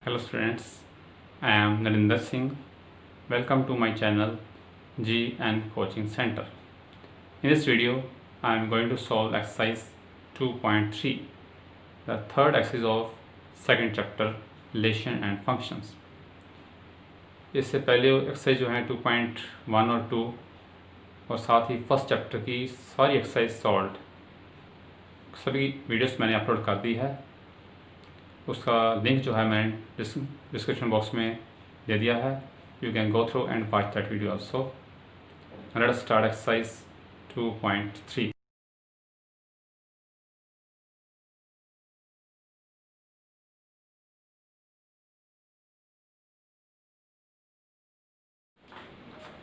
Hello students, I am Narinder Singh. Welcome to my channel GN Coaching Center. In this video, I am going to solve exercise 2.3, the third exercise of second chapter relation and functions. इससे पहले exercise जो है 2.1 और 2 और साथ ही first chapter की सारी exercise solve सभी वीडियोस मैंने अपलोड कर दी है। उसका लिंक जो है मैंने डिस्क्रिप्शन बॉक्स में दे दिया है। You can go through and watch that video also. Let us start exercise 2.3।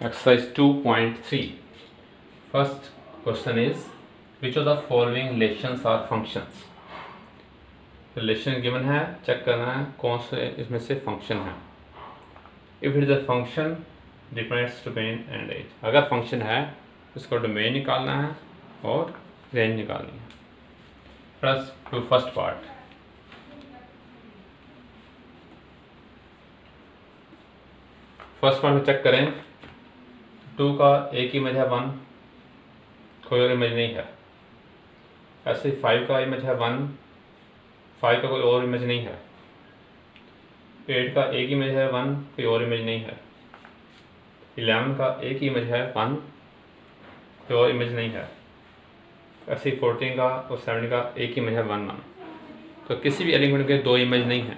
Exercise 2.3. First question is, which of the following relations are functions? Relation given है, चेक करना है कौन से इसमें से फंक्शन है। If it is a function depends domain and range. अगर function है इसको डोमेन निकालना है और रेंज निकालनी है। प्लस टू फर्स्ट पार्ट, में चेक करें 2 का एक इमेज है 1, कोई और इमेज नहीं है। ऐसे 5 का इमेज है 1, 5 का कोई और इमेज नहीं है। 8 का एक इमेज है 1, कोई और इमेज नहीं है। 11 का एक ही इमेज है 1, कोई और इमेज नहीं है। ऐसे 14 का और 7 का एक इमेज है 1, 1। तो किसी भी एलिमेंट के दो इमेज नहीं है।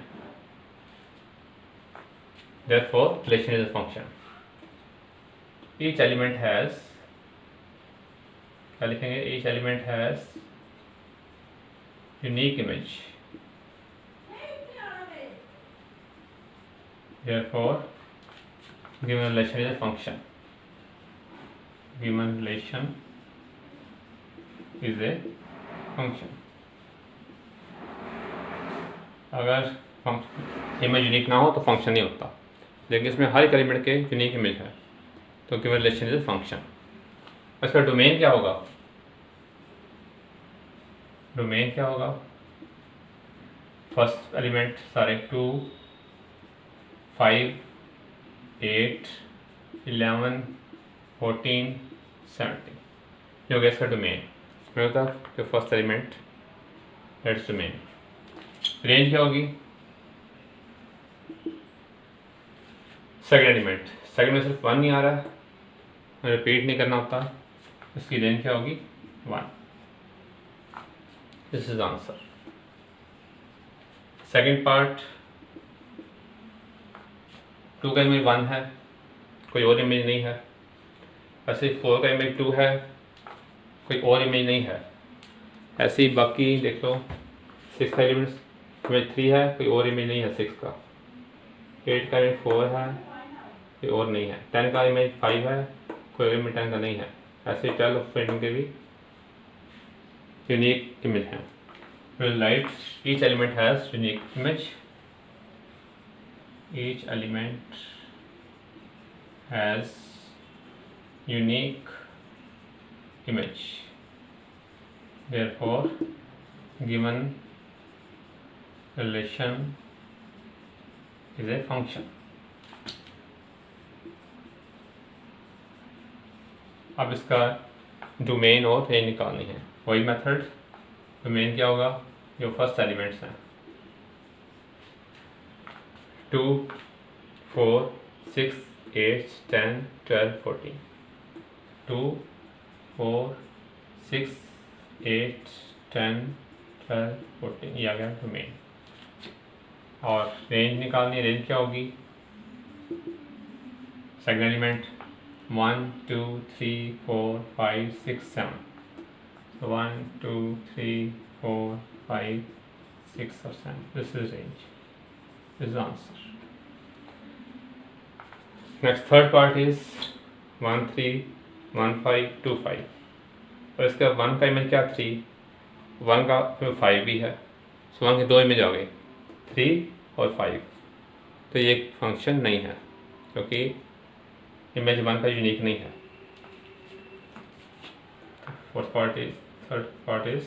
Therefore, relation is a function. Each element has, क्या लिखेंगे? Each element has unique image. Therefore, given relation is a function. Given relation is a function. अगर इमेज यूनिक ना हो तो फंक्शन नहीं होता, लेकिन इसमें हर एक एलिमेंट के यूनिक इमेज है, तो given relation is a function. इसका डोमेन क्या होगा? डोमेन क्या होगा? फर्स्ट एलिमेंट सारे 2, 5, 8, 11, 14, 17 ये हो गया इसका डोमेन। मेरे होता है first element that's domain. Range क्या होगी? सेकंड एलिमेंट, सेकंड में सिर्फ 1 नहीं आ रहा है, रिपीट नहीं करना होता, इसकी रेंज क्या होगी? 1। This is answer. Second part, 2 का इमेज 1 है, कोई और इमेज नहीं है। ऐसे 4 का इमेज 2 है, कोई और इमेज नहीं है। ऐसे ही बाकी देख लो, 6 का इमेज 3 है, कोई और इमेज नहीं है 6 का। 8 का इमेज 4 है, कोई और नहीं है। 10 का इमेज 5 है, कोई इमेज 10 का नहीं है। ऐसे 12 ऑफ के भी यूनिक इमेज है। Right, each element has unique image. Each element has unique image. Therefore given relation is a function. अब इसका डोमेन और रेंज निकालनी है। वही मेथड, डोमेन क्या होगा? जो फर्स्ट एलिमेंट्स हैं 2, 4, 6, 8, 10, 12, 14। 2, 4, 6, 8, 10, 12, 14 ये आ गया डोमेन। और रेंज निकालनी, रेंज क्या होगी? Second element 1, 2, 3, 4, 5, 6, 7। So 1, 2, 3, 4, 5, 6 or 7. This is range. This is the answer. Next, third part is 1, 3, 1, 5, 2, 5. और इसका 1 का इमेज क्या? 3। 1 का 5 भी है, सो 1 के दो इमेज आ गए, 3 और 5। तो ये फंक्शन नहीं है क्योंकि इमेज 1 का यूनिक नहीं है। Third part is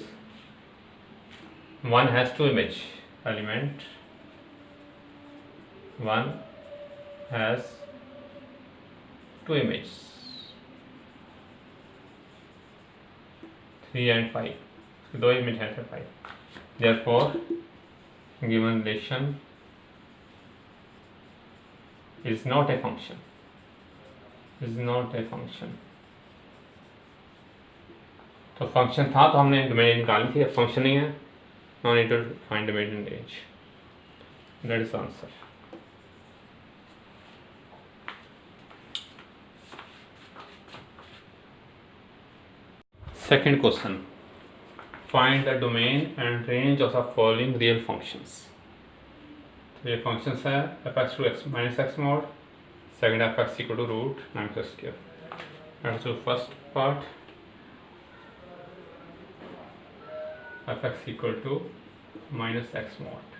1 has 2 image element one has two images 3 and 5, दो इमेज हैं 5, therefore given relation is not a function, is not a function। तो फंक्शन था तो हमने डोमेन निकाली थी, अब फंक्शन नहीं है, no need to find domain in range, that is answer. Second question, find the domain and range of the following real functions. Real functions है f(x to x minus x mod), second f(x equal to root 9x²। That's the first part, f(x equal to minus x mod।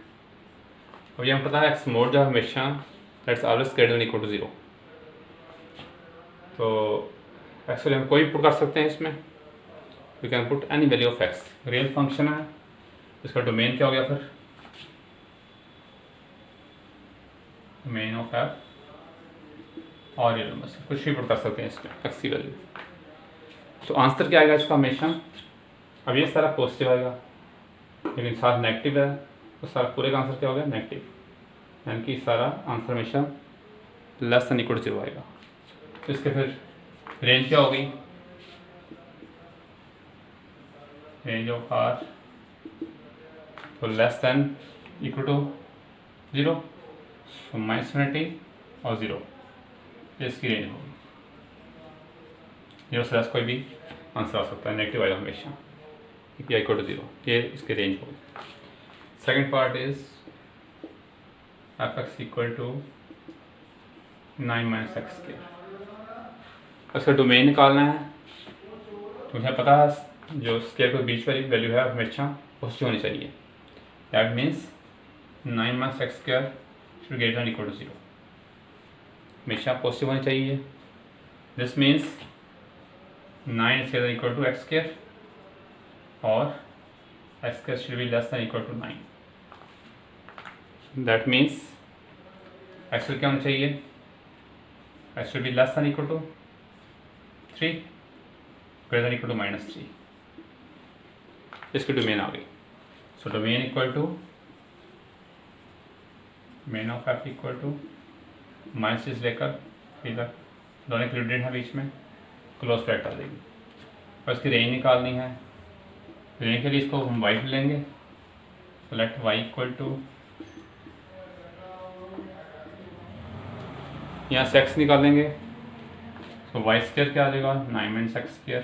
अब ये हम पता है x mod जो हमेशा that's always greater than equal to 0, तो actually हम कोई पुट कर सकते हैं इसमें, we can put any value of x। Real function है, इसका डोमेन क्या हो गया फिर, डोमेन ऑफ f और रियल नंबर से कुछ भी पुट कर सकते हैं इसमें x की वैल्यू। तो आंसर क्या आएगा इसका हमेशा, अब ये सारा पॉजिटिव आएगा लेकिन साथ नेगेटिव है, तो सारा पूरे का आंसर क्या हो गया नेगेटिव, यानी कि सारा आंसर हमेशा लेस देन इक्वल टू 0 आएगा। तो इसके फिर रेंज क्या होगी, रेंज ऑफ r तो लेस देन इक्वल टू 0, तो -∞ और 0, इसकी रेंज होगी। 0 से लेस कोई भी आंसर आ सकता है, नेगेटिव आएगा हमेशा, इक्वल टू 0, ये इसकी रेंज होगी। Second part is f(x equal to 9 minus x²। इसका डोमेन निकालना है, तो मुझे पता है जो स्केयर के बीच वाली वैल्यू है हमेशा पॉजिटिव होनी चाहिए, that means 9 minus x² should greater than equal to 0, हमेशा पॉजिटिव होनी चाहिए। This means 9 is greater than equal to x², और x² should be less than equal to 9। That means x क्या होना चाहिए, x should be less than equal to 3, greater than equal to -3। इसकी domain आ गई, so domain equal to domain of f equal to minus से लेकर इधर दोनों इंक्लूडेड है बीच में, क्लोज ब्रैकेट आ जाएगी, और इसकी रेंज निकालनी है। रेंज के लिए इसको हम y लेंगे, तो लेट y इक्वल टू, यहाँ से x निकालेंगे, तो y² क्या आ जाएगा 9 minus x²,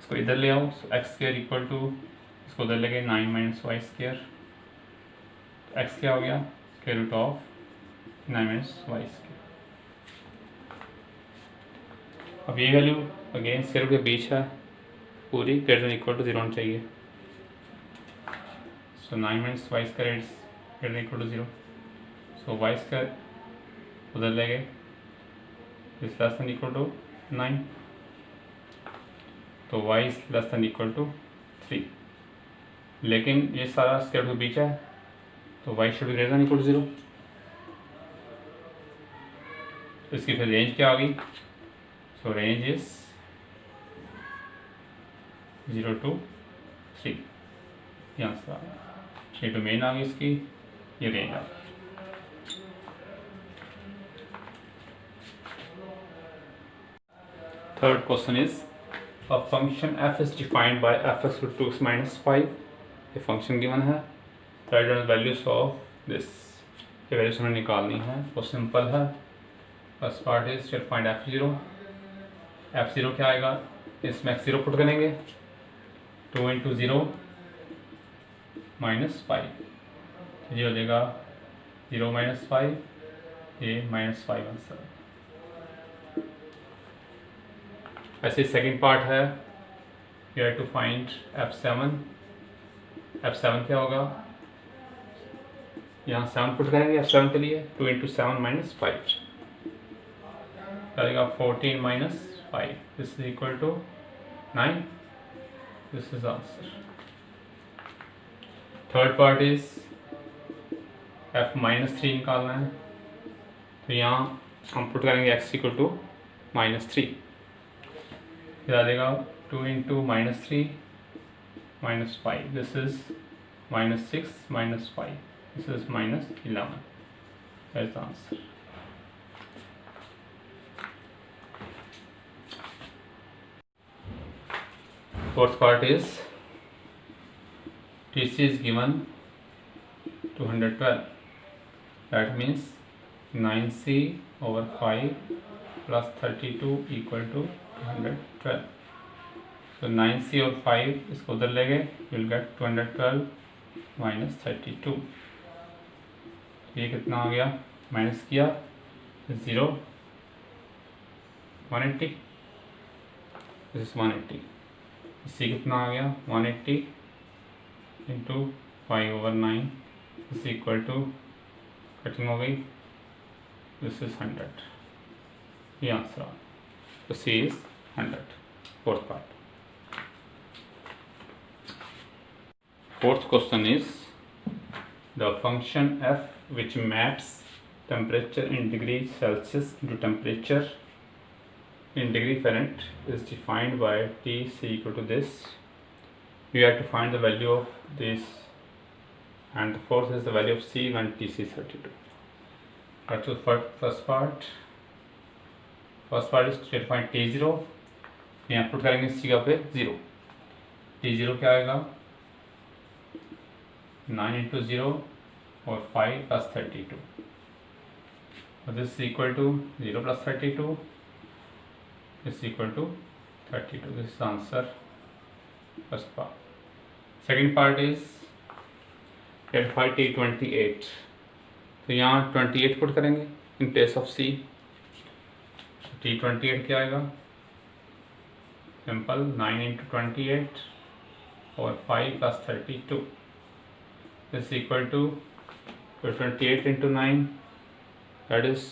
इसको इधर ले आओ, तो x² इक्वल टू, इसको उधर लेंगे 9 minus y², तो x क्या हो गया square root of 9 minus y²। अब ये वैल्यू अगेन स्क्वायर रूट के बीच है, पूरी ग्रेटर देन इक्वल टू 0 होनी चाहिए, so 9 minus y² is greater than equal to 0, so y² उधर ले गए, is less than equal to 9, तो y is less than equal to 3, लेकिन ये सारा स्क्वायर रूट के बीच है, तो y should be greater than equal to 0। तो इसकी फिर रेंज क्या आ गई, सो रेंज इज 0 to 3, ये आंसर आ गया, ये डोमेन आ गई इसकी, ये रेंज आ गई। Third question is a function f is defined by f(x to 2x minus 5), ये फंक्शन गिवन है, write down values of this, ये वैल्यूज हमें निकालनी है, वो सिंपल है। First part is to find f0, f0 क्या आएगा, इसमें x0 पुट करेंगे, 2 into 0 minus 5, ये हो जाएगा 0 minus 5, ये -5 आंसर। ऐसे सेकंड पार्ट है, you have to find f7, f7 क्या होगा, यहाँ 7 पुट करेंगे f7 के लिए, 2 into 7 minus 5 करेगा 14 minus 5, this is equal to 9, this is answer। Third part is f -3 निकालना है, तो यहाँ हम पुट करेंगे x इक्वल टू -3, फिर आ जाएगा 2 into -3 -5, this is -6 -5, this is -11, that's the answer. Fourth part is TC is given 212. That means 9C over 5 plus 32 equal to 212. So 9C और 5 इसको उधर ले गए, you'll get 212 minus 32. ये कितना आ गया, माइनस किया 0, 180, this is 180. इससे कितना आ गया 180 into 5/9 is equal to, cutting हो गई, दिस इज 100. ये आंसर आ, तो c is 100. Fourth part. Fourth question is the function f which maps temperature in degrees Celsius into temperature in degree Fahrenheit is defined by T c equal to this. We have to find the value of this, and the fourth is the value of c when Tc is 32. Let's do first part. First part is to find T0. यहाँ put करेंगे इस जगह पे 0. T0 क्या आएगा, 9 into 0 और 5 plus 32. This is equal to 0 plus 32 is equal to 32. This is answer, first part. Second part is verify T28. तो यहाँ 28 पुट करेंगे in place of C. T28 क्या आएगा, सिंपल 9 इंटू 28 और 5 plus 32 is equal to 28 into 9, that is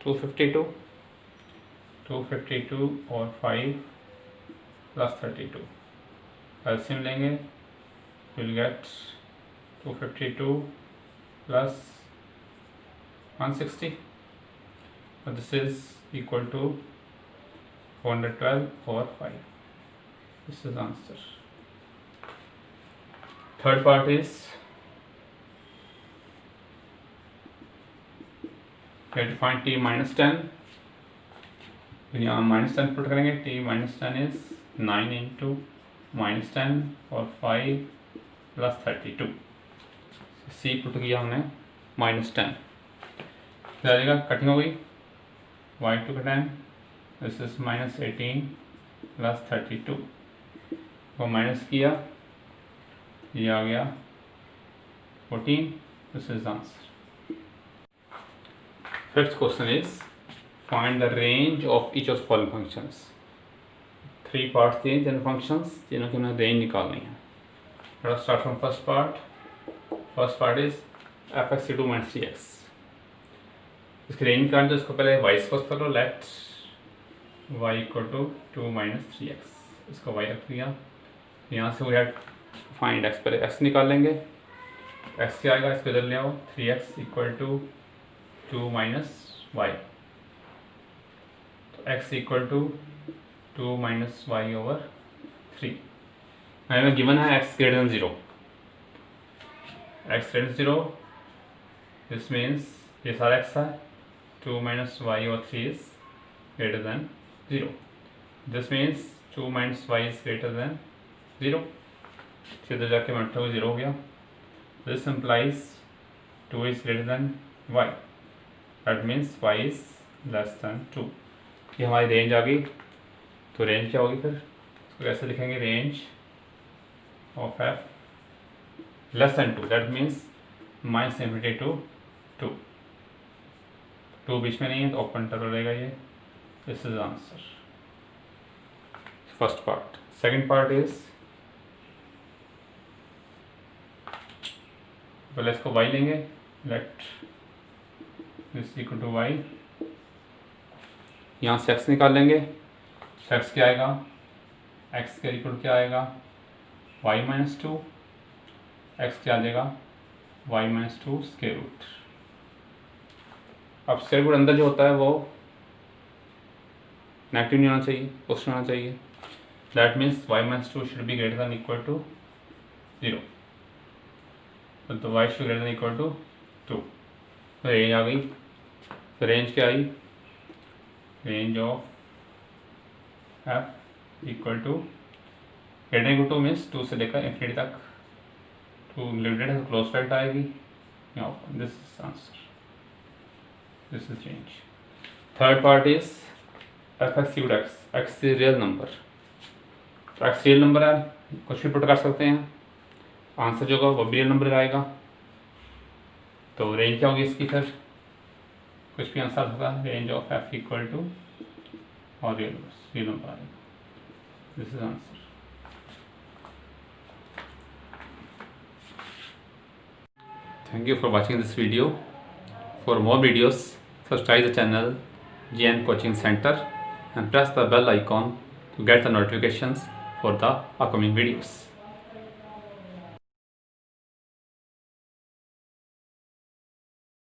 252. 252 और 5 plus 32, LCM लेंगे, will get 252 plus 160, और this is equal to 412 और 5. This is answer. Third part is find T -10. यहाँ -10 put करेंगे, T -10 is 9 into -10 और 5 प्लस 32. C पुट किया हमने -10, क्या आएगा, कटिंग हो गई, y2 का टाइम, दिस इज -18 प्लस 32, वो माइनस किया, ये आ गया 14. This is answer. Fifth question is find the range of each of the following functions. 3 parts दिए जिन functions जिनों की हमें range निकालनी है. Let us start from first part. First part is fx2 minus 3x. इसकी range निकालनी, तो इसको पहले y सपोज करो, let y equal to 2 minus 3x. इसको y रख दिया, यहाँ से we have to find x. पहले x निकाल लेंगे, x क्या आएगा, इसको इधर ले आओ, 3x equal to 2 minus y. x equal to 2 minus y over 3. हमें गिवन है x greater than 0. x greater 0, this means ये सारा x है, 2 minus y over 3 is greater than 0. This means 2 minus y is greater than 0. सीधे जाके multiply 0 हो गया. This implies 2 is greater than y. That means y is less than 2. ये हमारी range आ गई. तो रेंज क्या होगी फिर, इसको कैसे लिखेंगे, range of f less than 2, that means -∞ to 2. 2 बीच में नहीं है तो ओपन इंटरवल रहेगा ये. This is answer, first part. Second part is, पहले इसको y लेंगे, let this equal to y. यहाँ से x निकाल लेंगे, x क्या आएगा, x के इक्वल क्या आएगा, y -2. x क्या आ जाएगा, y माइनस 2 स्क्वायर रूट। अब स्क्वायर रूट अंदर जो होता है वो नेगेटिव नहीं होना चाहिए, पॉजिटिव होना चाहिए। That means y minus 2 should be greater than equal to 0, तो y should greater than equal to 2। Range आ गई, तो रेंज क्या आई, range of f equal to greater equal to means 2 से लेकर इंफिनिटी तक, 2 लिमिटेड है तो क्लोज फैक्ट आएगी। This is answer, this is range. Third part is f(x) equal to x, x is real number, तो x रियल नंबर है, कुछ भी पुट कर सकते हैं, आंसर जो होगा वो भी रियल नंबर आएगा। तो रेंज क्या होगी इसकी, फिर कुछ भी आंसर होगा, range of f equal to और रियल नंबर आएगा। This is answer. Thank you for watching this video. For more videos, subscribe the channel GN Coaching Center and press the bell icon to get the notifications for the upcoming videos.